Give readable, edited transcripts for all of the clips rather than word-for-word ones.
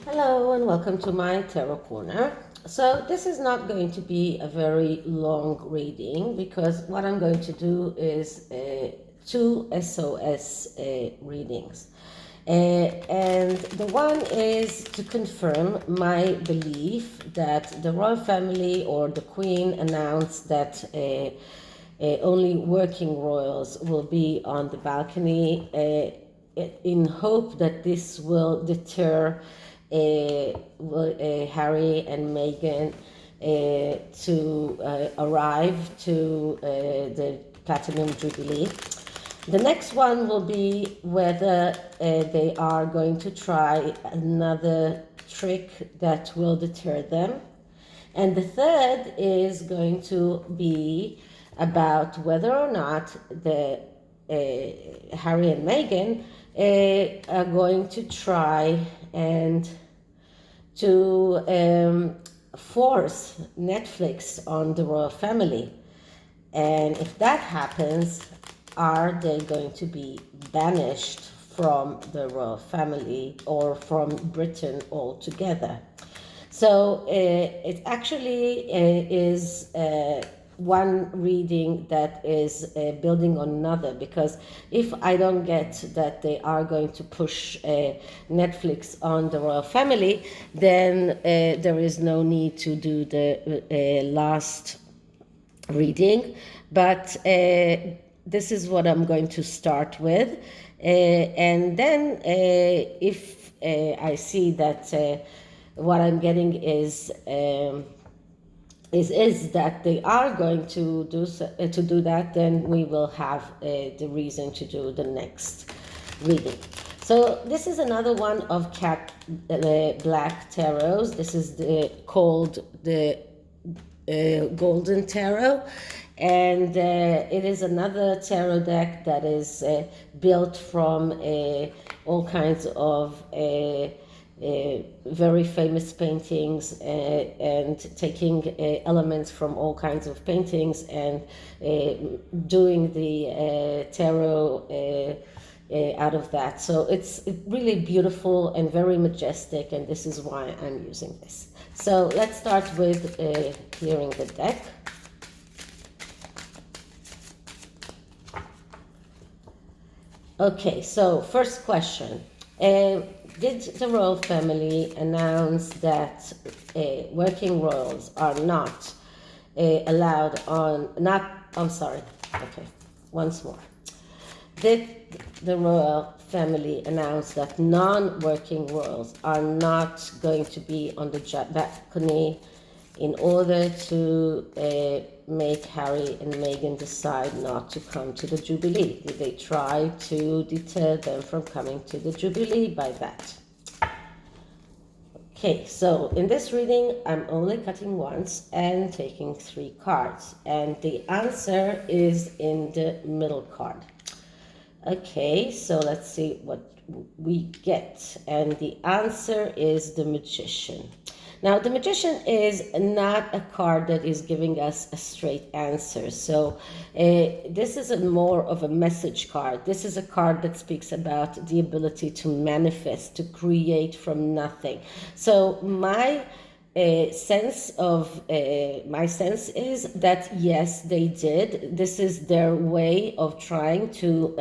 Hello and welcome to my Tarot Corner. So this is not going to be a very long reading because what I'm going to do is two SOS readings. And the one is to confirm my belief that the royal family or the Queen announced that only working royals will be on the balcony in hope that this will deter Harry and Meghan to arrive to the Platinum Jubilee. The next one will be whether they are going to try another trick that will deter them. And the third is going to be about whether or not the Harry and Meghan are going to try and to force Netflix on the royal family. And if that happens, are they going to be banished from the royal family or from Britain altogether? So it actually is one reading that is building on another, because if I don't get that they are going to push Netflix on the royal family, then there is no need to do the last reading. But this is what I'm going to start with. And then if I see that what I'm getting is that they are going to do that, then we will have the reason to do the next reading. So this is another one of Cat Black tarots. This is called the Golden Tarot, and it is another tarot deck that is built from all kinds of very famous paintings and taking elements from all kinds of paintings and doing the tarot out of that. So it's really beautiful and very majestic, and this is why I'm using this. So let's start with clearing the deck. Okay, so first question. Did the royal family announce that working royals are not allowed on, okay, once more. Did the royal family announce that non-working royals are not going to be on the balcony in order to make Harry and Meghan decide not to come to the Jubilee? Did they try to deter them from coming to the Jubilee by that? Okay, so in this reading, I'm only cutting once and taking 3 cards. And the answer is in the middle card. Okay, so let's see what we get. And the answer is the Magician. Now, the Magician is not a card that is giving us a straight answer. So this is more of a message card. This is a card that speaks about the ability to manifest, to create from nothing. So my sense is that yes, they did. This is their way of trying to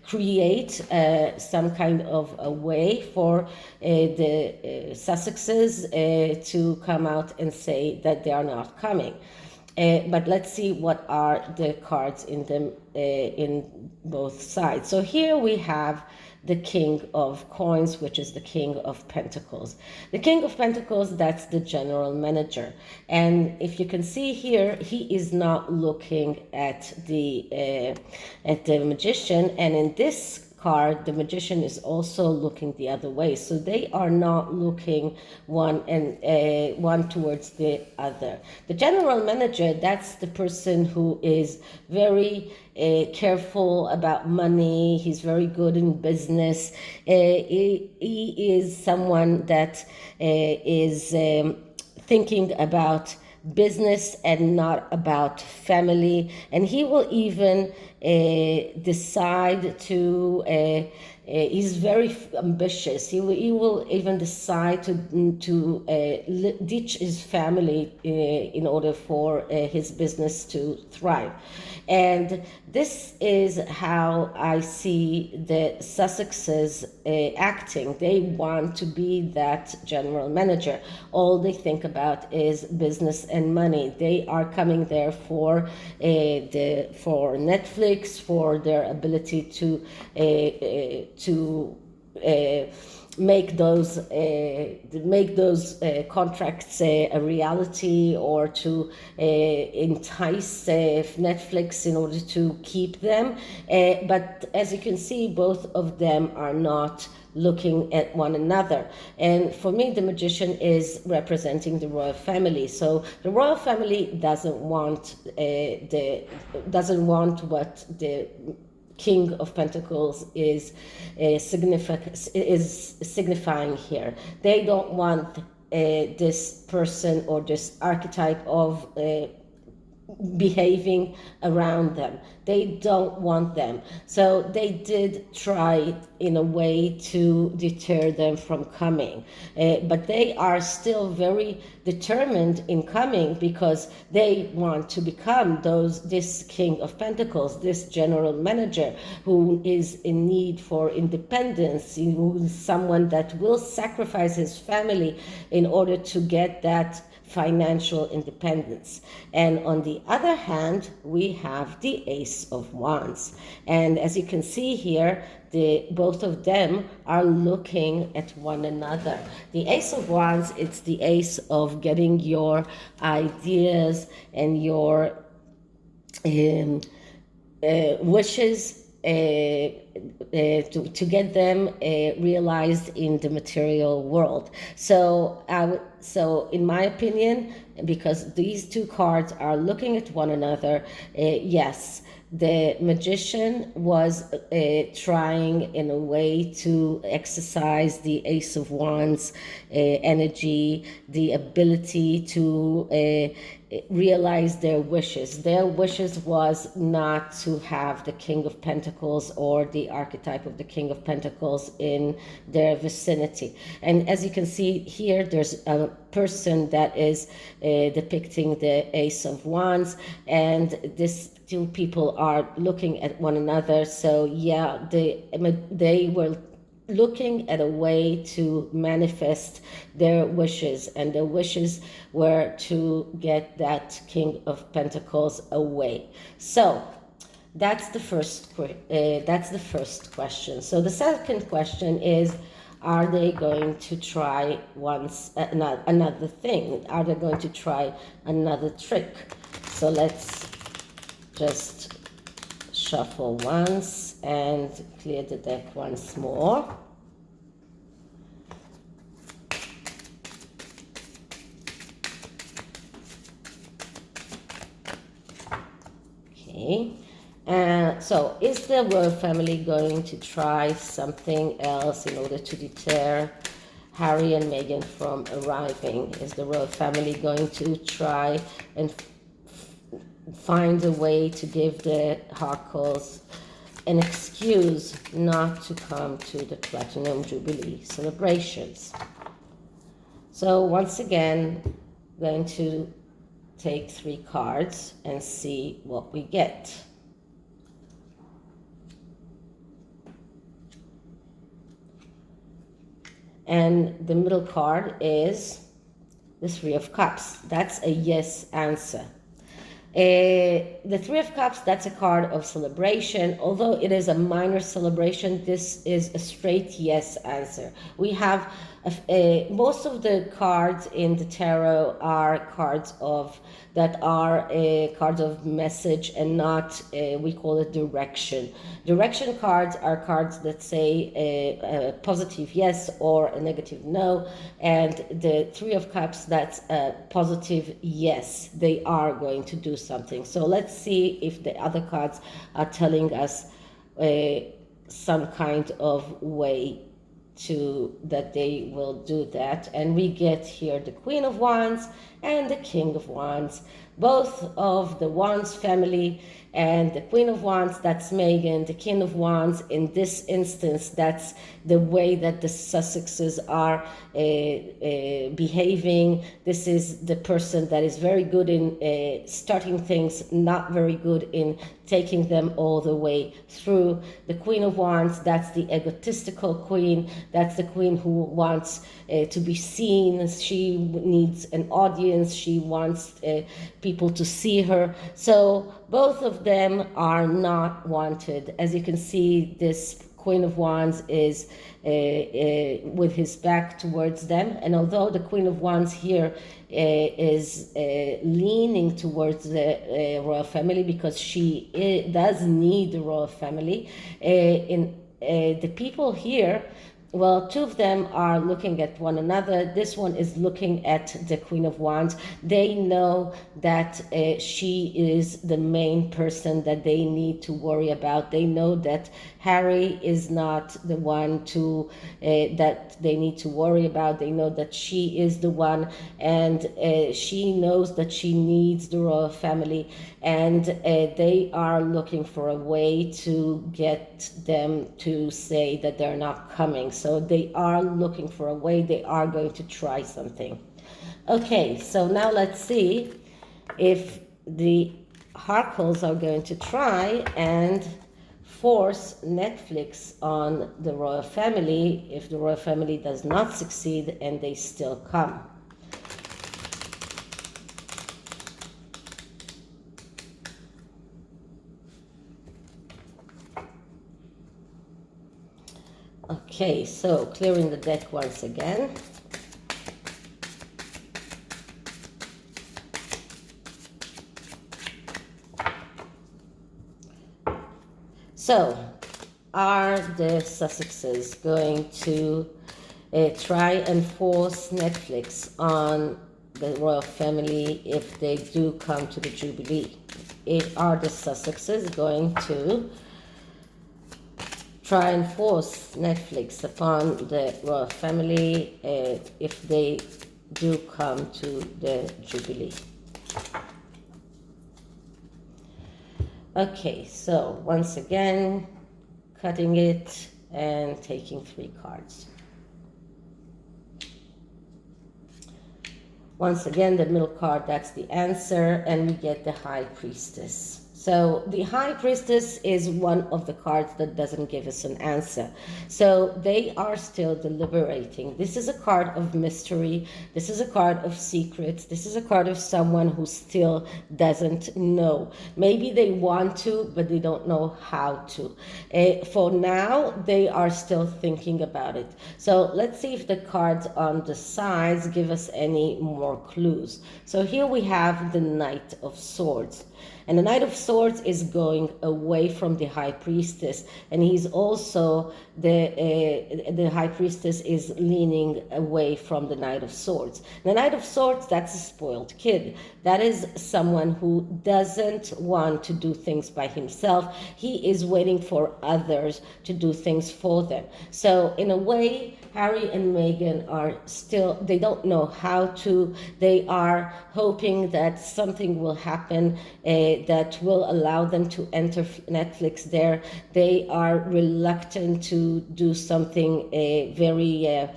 create some kind of a way for the Sussexes to come out and say that they are not coming. But let's see what are the cards in them in both sides. So here we have the King of Coins, which is the King of Pentacles. The King of Pentacles, that's the general manager. And if you can see here, he is not looking at the Magician. And in this card, the Magician is also looking the other way. So they are not looking one towards the other. The general manager, that's the person who is very careful about money. He's very good in business. He is someone that is thinking about business and not about family, and he will even decide to he's very ambitious. He will even decide to ditch his family in order for his business to thrive. And this is how I see the Sussexes acting. They want to be that general manager. All they think about is business and money. They are coming there for Netflix, for their ability to make those contracts a reality, or to entice Netflix in order to keep them. But as you can see, both of them are not looking at one another. And for me, the magician is representing the royal family. So the royal family doesn't want what the King of Pentacles is signifying here. They don't want this person or this archetype of behaving around them. They don't want them. So they did try in a way to deter them from coming. But they are still very determined in coming, because they want to become this King of Pentacles, this general manager who is in need for independence, who is someone that will sacrifice his family in order to get that financial independence. And on the other hand, we have the Ace of Wands. And as you can see here, both of them are looking at one another. The Ace of Wands, it's the ace of getting your ideas and your wishes to get them realized in the material world. So in my opinion, because these two cards are looking at one another, yes, the magician was trying in a way to exercise the Ace of Wands energy, the ability to realize their wishes. Their wishes was not to have the King of Pentacles or the archetype of the King of Pentacles in their vicinity. And as you can see here, there's a person that is depicting the Ace of Wands, and these two people are looking at one another. So yeah, they were looking at a way to manifest their wishes, and their wishes were to get that King of Pentacles away. So that's the first question. So the second question is, are they going to try another thing? Are they going to try another trick? So let's just shuffle once and clear the deck once more. Okay. So is the royal family going to try something else in order to deter Harry and Meghan from arriving? Is the royal family going to try and find a way to give the Harkles an excuse not to come to the Platinum Jubilee celebrations? So once again, I'm going to take 3 cards and see what we get. And the middle card is the 3 of Cups. That's a yes answer. The 3 of Cups, that's a card of celebration. Although it is a minor celebration, this is a straight yes answer. We have most of the cards in the tarot are cards of message, and not we call it direction. Direction cards are cards that say a positive yes or a negative no, and the 3 of Cups, that's a positive yes. They are going to do something. So let's see if the other cards are telling us some kind of way that they will do that. And we get here the Queen of Wands and the King of Wands. both of the Wands family, and the Queen of Wands, that's Meghan. The King of Wands, in this instance, that's the way that the Sussexes are behaving. This is the person that is very good in starting things, not very good in taking them all the way through. The Queen of Wands, that's the egotistical queen. That's the queen who wants to be seen. She needs an audience. She wants people to see her. So both of them are not wanted. As you can see, this Queen of Wands is with his back towards them. And although the Queen of Wands here is leaning towards the royal family, because she does need the royal family, the people here, well, two of them are looking at one another. This one is looking at the Queen of Wands. They know that she is the main person that they need to worry about. They know that Harry is not the one to that they need to worry about. They know that she is the one, and she knows that she needs the royal family, and they are looking for a way to get them to say that they're not coming. So they are looking for a way. They are going to try something. Okay, so now let's see if the Harkles are going to try and force Netflix on the royal family if the royal family does not succeed and they still come. Okay, so clearing the deck once again. So, are the Sussexes going to try and force Netflix on the royal family if they do come to the Jubilee? Are the Sussexes going to try and force Netflix upon the royal family if they do come to the Jubilee? Okay, so once again, cutting it and taking 3 cards. Once again, the middle card, that's the answer, and we get the High Priestess. So the High Priestess is one of the cards that doesn't give us an answer. So they are still deliberating. This is a card of mystery. This is a card of secrets. This is a card of someone who still doesn't know. Maybe they want to, but they don't know how to. For now, they are still thinking about it. So let's see if the cards on the sides give us any more clues. So here we have the Knight of Swords. And the Knight of Swords is going away from the High Priestess, and he's also the High Priestess is leaning away from the Knight of Swords. The Knight of Swords, that's a spoiled kid. That is someone who doesn't want to do things by himself. He is waiting for others to do things for them. So in a way, Harry and Meghan are still, they don't know how to. They are hoping that something will happen that will allow them to enter Netflix there. They are reluctant to do something very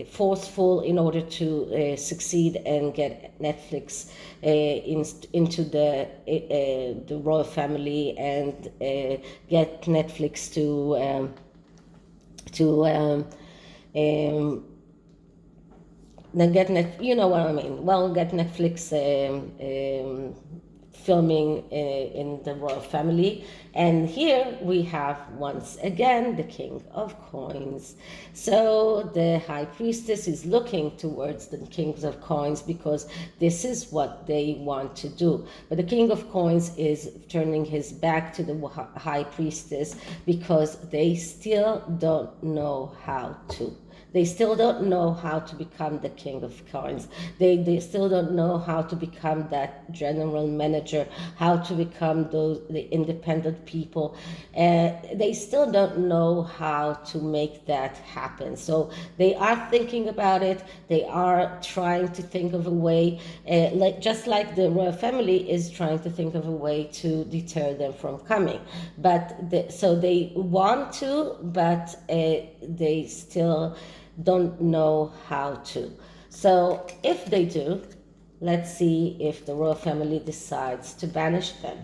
forceful in order to succeed and get Netflix into the royal family and get Netflix to you know what I mean. Well, get Netflix filming in the royal family. And here we have once again the King of Coins. So the High Priestess is looking towards the Kings of Coins because this is what they want to do. But the King of Coins is turning his back to the High Priestess because they still don't know how to. They still don't know how to become the king of coins. They still don't know how to become that general manager, how to become the independent people. They still don't know how to make that happen. So they are thinking about it. They are trying to think of a way, just like the royal family is trying to think of a way to deter them from coming. But so they want to, but they still don't know how to. So if they do, let's see if the royal family decides to banish them.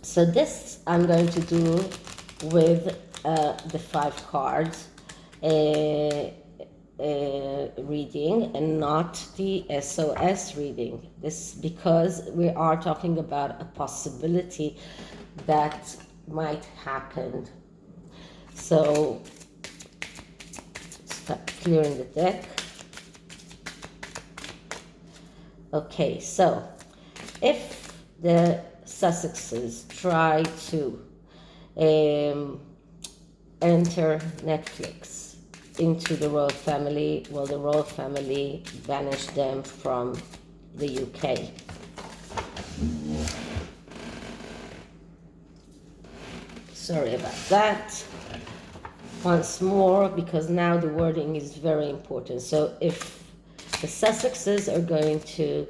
So this I'm going to do with the 5 cards reading and not the SOS reading. This because we are talking about a possibility that might happen. So start clearing the deck. Okay, so if the Sussexes try to enter Netflix into the royal family, will the royal family banish them from the UK? Sorry about that. Once more, because now the wording is very important. So if the Sussexes are going to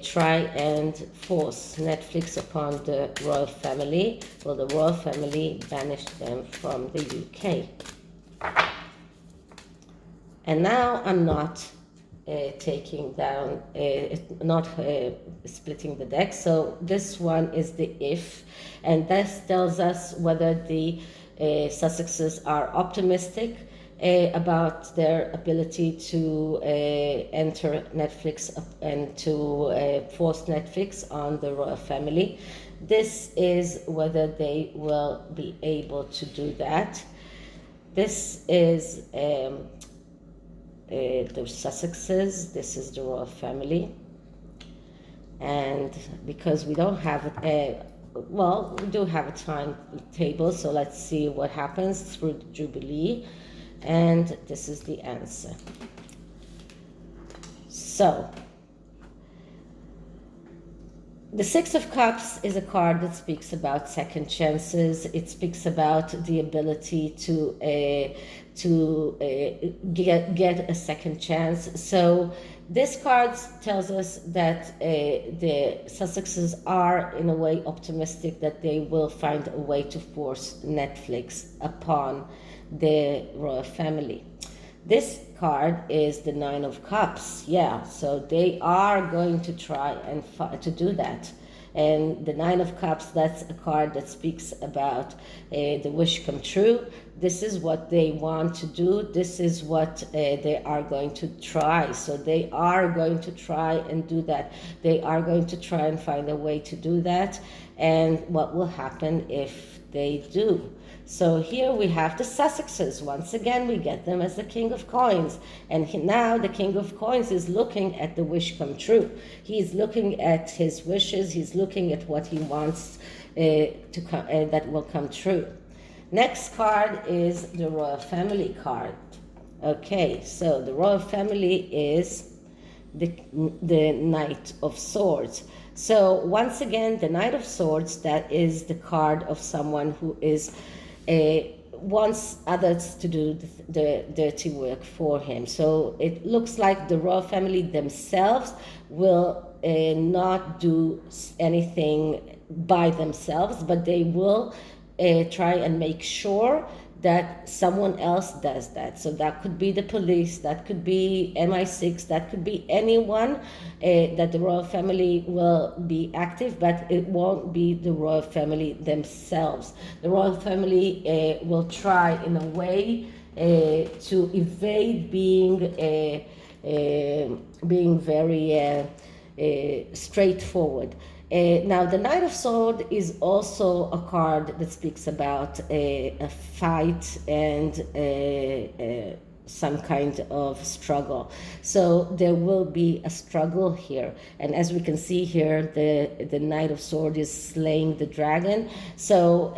try and force Netflix upon the royal family, will the royal family banish them from the UK? And now I'm not taking down, not splitting the deck. So this one is the if, and this tells us whether the Sussexes are optimistic about their ability to enter Netflix and to force Netflix on the royal family. This is whether they will be able to do that. This is the Sussexes, this is the royal family. And because we don't have well, we do have a timetable, so let's see what happens through the Jubilee. And this is the answer. So the 6 of Cups is a card that speaks about second chances. It speaks about the ability to get a second chance. So this card tells us that the Sussexes are in a way optimistic that they will find a way to force Netflix upon the royal family. This card is the 9 of Cups. Yeah, so they are going to try and to do that. And the 9 of Cups, that's a card that speaks about the wish come true. This is what they want to do. This is what they are going to try. So they are going to try and do that. They are going to try and find a way to do that. And what will happen if they do? So here we have the Sussexes. Once again, we get them as the King of Coins. And now the King of Coins is looking at the wish come true. He's looking at his wishes. He's looking at what he wants to come, that will come true. Next card is the Royal Family card. Okay, so the Royal Family is the Knight of Swords. So once again, the Knight of Swords, that is the card of someone who is wants others to do the dirty work for him. So it looks like the royal family themselves will not do anything by themselves, but they will try and make sure that someone else does that. So that could be the police, that could be MI6, that could be anyone that the royal family will be active, but it won't be the royal family themselves. The royal family will try in a way to evade being very straightforward. Now, the Knight of Swords is also a card that speaks about a fight and some kind of struggle. So there will be a struggle here. And as we can see here, the Knight of Swords is slaying the dragon. So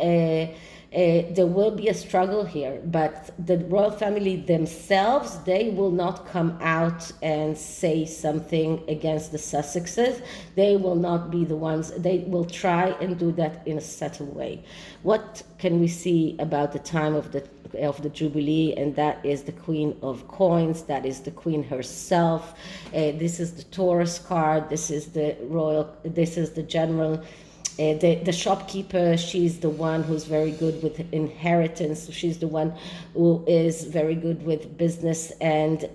There will be a struggle here, but the royal family themselves, they will not come out and say something against the Sussexes. They will not be the ones. They will try and do that in a subtle way. What can we see about the time of the Jubilee? And that is the Queen of Coins. That is the Queen herself. This is the Taurus card. This is the royal. This is the general. The shopkeeper, she's the one who's very good with inheritance. She's the one who is very good with business, and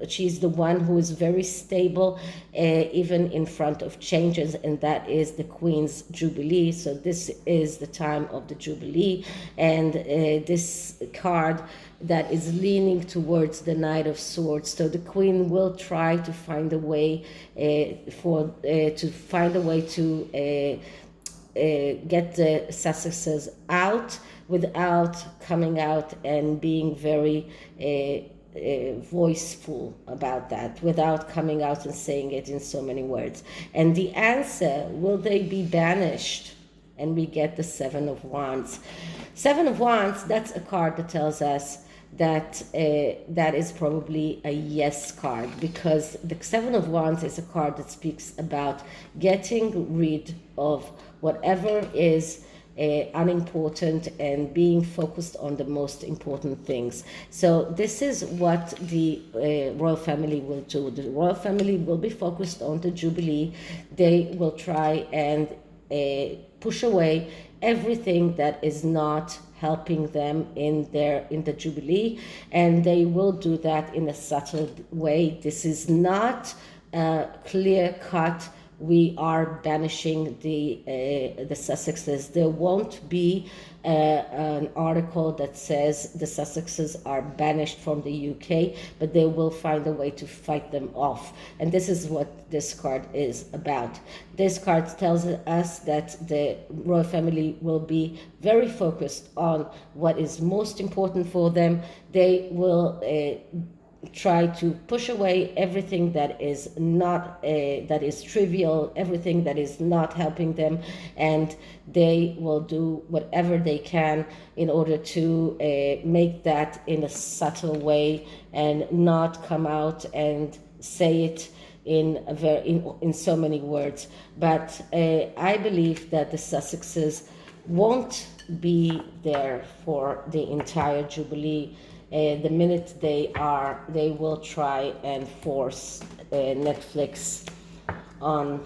she's the one who is very stable, even in front of changes, and that is the Queen's Jubilee. So this is the time of the Jubilee, and this card that is leaning towards the Knight of Swords. So the Queen will try to find a way to get the Sussexes out without coming out and being very voiceful about that, without coming out and saying it in so many words. And the answer, will they be banished? And we get the Seven of Wands. Seven of Wands, that's a card that tells us that that is probably a yes card, because the Seven of Wands is a card that speaks about getting rid of whatever is unimportant and being focused on the most important things. So this is what the royal family will do. The royal family will be focused on the Jubilee. They will try and push away everything that is not helping them in the Jubilee, and they will do that in a subtle way. This is not clear cut. We are banishing the Sussexes. There won't be an article that says the Sussexes are banished from the UK, but they will find a way to fight them off. And this is what this card is about. This card tells us that the royal family will be very focused on what is most important for them. They will try to push away everything that is not that is trivial, everything that is not helping them, and they will do whatever they can in order to make that in a subtle way and not come out and say it in so many words. But I believe that the Sussexes won't be there for the entire Jubilee. The minute they will try and force Netflix on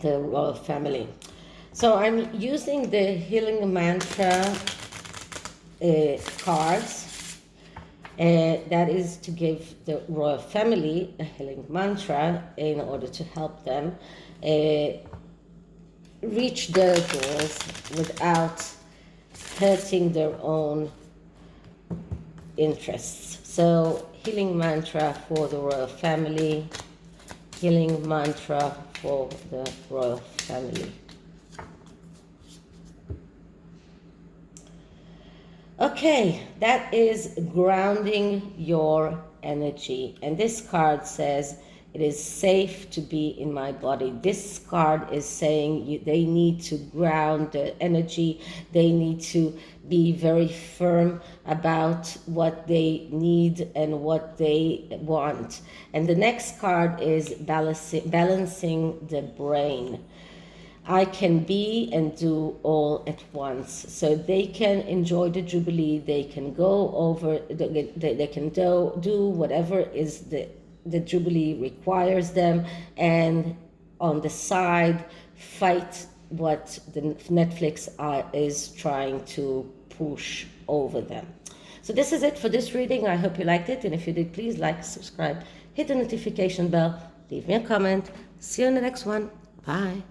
the royal family. So I'm using the healing mantra cards. That is to give the royal family a healing mantra in order to help them reach their goals without hurting their own interests. So healing mantra for the royal family, healing mantra for the royal family. Okay, that is grounding your energy. And this card says, it is safe to be in my body. This card is saying they need to ground the energy. They need to be very firm about what they need and what they want. And the next card is balancing the brain. I can be and do all at once. So they can enjoy the Jubilee. They can go over, they can do whatever is the Jubilee requires them, and on the side fight what the Netflix is trying to push over them. So this is it for this reading. I hope you liked it, and if you did, please like, subscribe, hit the notification bell, leave me a comment. See you in the next one. Bye.